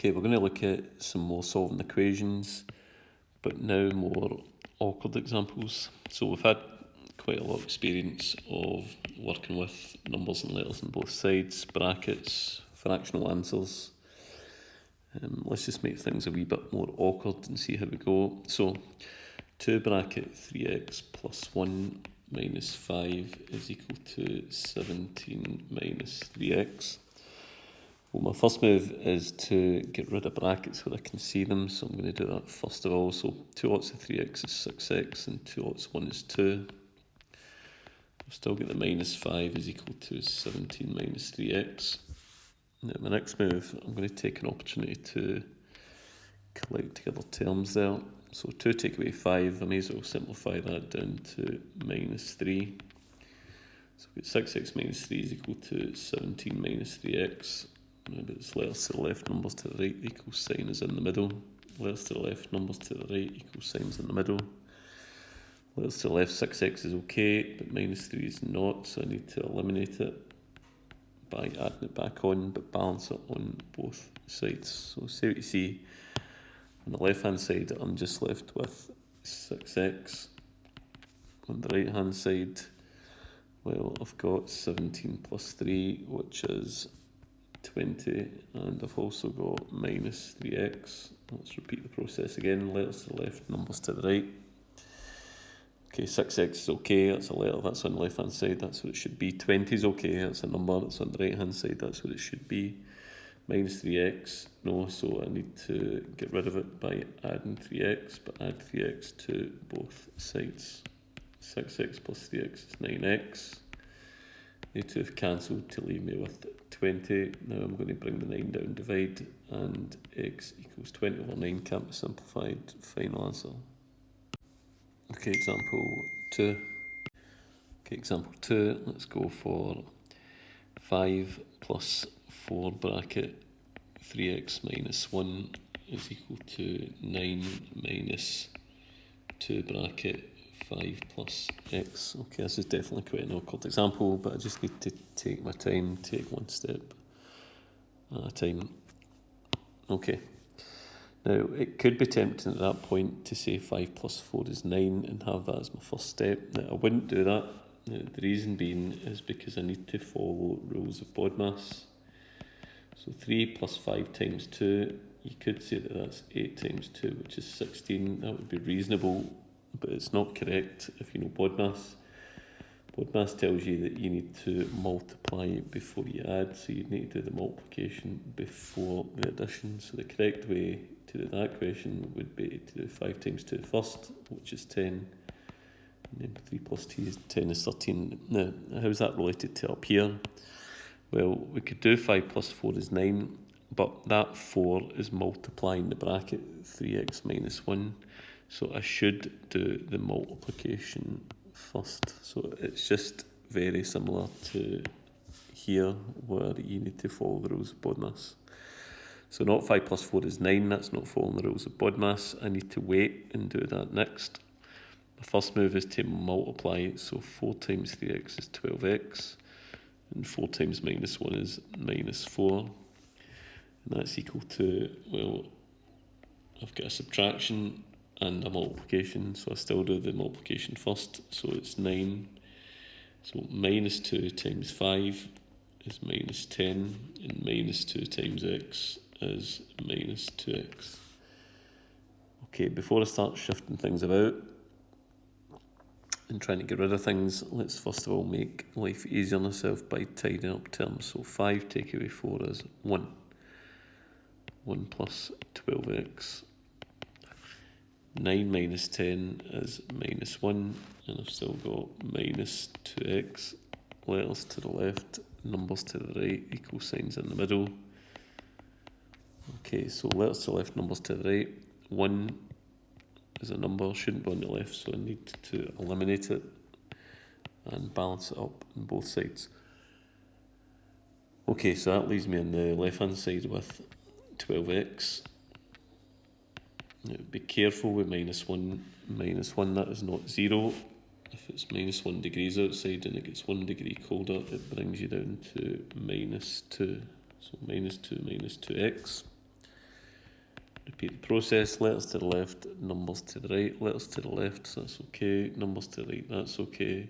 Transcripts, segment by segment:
Okay, we're going to look at some more solving equations, but now more awkward examples. So we've had quite a lot of experience of working with numbers and letters on both sides, brackets, fractional answers. Let's just make things a wee bit more awkward and see how we go. So 2 bracket 3x plus 1 minus 5 is equal to 17 minus 3x. Well, my first move is to get rid of brackets where I can see them, so I'm going to do that first of all. So 2 lots of 3x is 6x and 2 lots of 1 is 2. I've still got the minus 5 is equal to 17 minus 3x. Now my next move, I'm going to take an opportunity to collect together terms there. So 2 take away 5, I may as well simplify that down to minus 3. So we've got 6x minus 3 is equal to 17 minus 3x. But it's letters to the left, numbers to the right, the equal sign is in the middle. Letters to the left, numbers to the right, equal signs in the middle. Letters to the left, 6x is okay, but minus 3 is not, so I need to eliminate it by adding it back on, but balance it on both sides. So say what you see. On the left hand side, I'm just left with 6x. On the right hand side, well, I've got 17 plus 3, which is 20, and I've also got minus 3x. Let's repeat the process again. Letters to the left, numbers to the right. Okay, 6x is okay, that's a letter, that's on the left hand side, that's what it should be. 20 is okay, that's a number, that's on the right hand side, that's what it should be. Minus 3x, no, so I need to get rid of it by adding 3x, but add 3x to both sides. 6x plus 3x is 9x. The two have cancelled to leave me with 20. Now I'm going to bring the 9 down, divide, and x equals 20 over 9 can't be simplified. Final answer. Okay, example 2. Okay, example 2, let's go for 5 plus 4 bracket 3x minus 1 is equal to 9 minus 2 bracket 5 plus x. Okay, this is definitely quite an awkward example, but I just need to take my time, take one step at a time. Okay, now it could be tempting at that point to say 5 plus 4 is 9 and have that as my first step. Now, I wouldn't do that. Now, the reason being is because I need to follow rules of BODMAS. So 3 plus 5 times 2, you could say that that's 8 times 2, which is 16. That would be reasonable, but it's not correct if you know BODMAS. BODMAS tells you that you need to multiply before you add, so you need to do the multiplication before the addition. So the correct way to do that question would be to do 5 times 2 first, which is 10, and then 3 plus 10 is 13. Now, how's that related to up here? Well, we could do 5 plus 4 is 9, but that 4 is multiplying the bracket 3x minus 1. So I should do the multiplication first. So it's just very similar to here where you need to follow the rules of BODMAS. So not 5 plus 4 is 9, that's not following the rules of BODMAS. I need to wait and do that next. The first move is to multiply, so 4 times 3x is 12x, and 4 times minus 1 is minus 4. And that's equal to, well, I've got a subtraction and a multiplication, so I still do the multiplication first, so it's 9. So minus 2 times 5 is minus 10, and minus 2 times x is minus 2x. Okay, before I start shifting things about and trying to get rid of things, let's first of all make life easier on myself by tidying up terms. So 5 take away 4 is 1. 1 plus 12x. 9 minus 10 is minus 1, and I've still got minus 2x. Letters to the left, numbers to the right, equal signs in the middle. Okay, so letters to the left, numbers to the right. 1 is a number, shouldn't be on the left, so I need to eliminate it and balance it up on both sides. Okay, so that leaves me on the left hand side with 12x. Now, be careful with minus 1. Minus 1, that is not 0. If it's minus 1 degrees outside and it gets 1 degree colder, it brings you down to minus 2. So minus 2 minus 2x. Repeat the process, letters to the left, numbers to the right, letters to the left, so that's okay, numbers to the right, that's okay,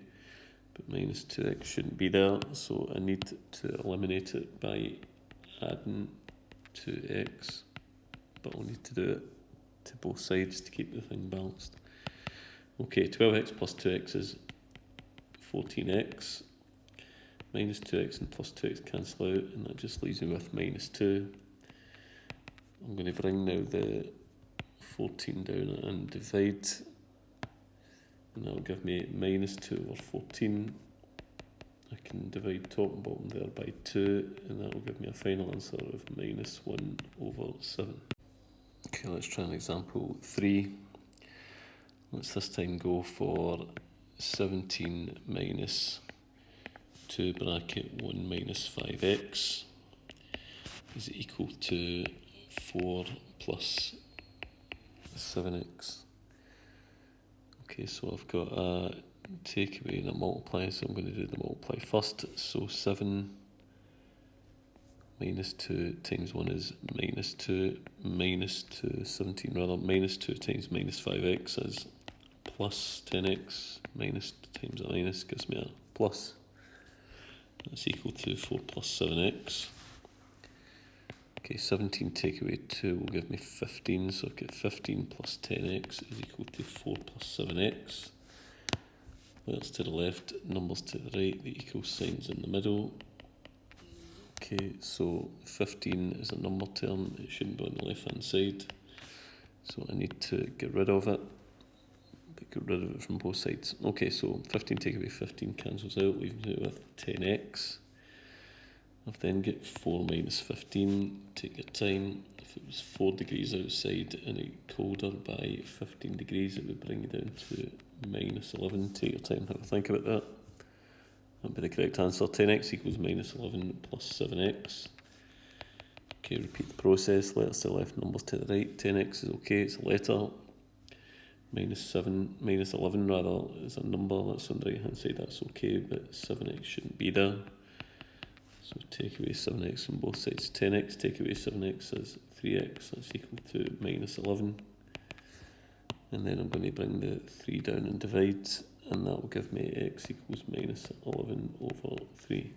but minus 2x shouldn't be there, so I need to eliminate it by adding 2x, but I'll need to do it to both sides to keep the thing balanced. Okay, 12x plus 2x is 14x, minus 2x and plus 2x cancel out, and that just leaves me with minus 2. I'm going to bring now the 14 down and divide, and that will give me minus 2 over 14. I can divide top and bottom there by 2, and that will give me a final answer of minus 1 over 7. Okay, let's try an example 3. Let's this time go for 17 minus 2 bracket 1 minus 5x is equal to 4 plus 7x. Okay, so I've got a takeaway and a multiply, so I'm going to do the multiply first. So 7 minus 2 times 1 is minus 2, minus 2, 17 rather, minus 2 times minus 5x is plus 10x, minus times a minus gives me a plus. That's equal to 4 plus 7x. Okay, 17 take away 2 will give me 15, so I've got 15 plus 10x is equal to 4 plus 7x. Letters to the left, numbers to the right, the equal signs in the middle. Okay, so 15 is a number term, it shouldn't be on the left hand side, so I need to get rid of it, but get rid of it from both sides. Okay, so 15 take away 15 cancels out, leaving it with 10x. I've then got 4 minus 15, take your time. If it was 4 degrees outside and it colder by 15 degrees, it would bring you down to minus 11. Take your time, have a think about that. That would be the correct answer. 10x equals minus 11 plus 7x. Okay, repeat the process. Letters to the left, numbers to the right. 10x is okay, it's a letter. Minus 11 rather, is a number that's on the right hand side, that's okay, but 7x shouldn't be there. So take away 7x from both sides, 10x, take away 7x is 3x, that's equal to minus 11. And then I'm going to bring the 3 down and divide, and that will give me x equals minus 11 over 3.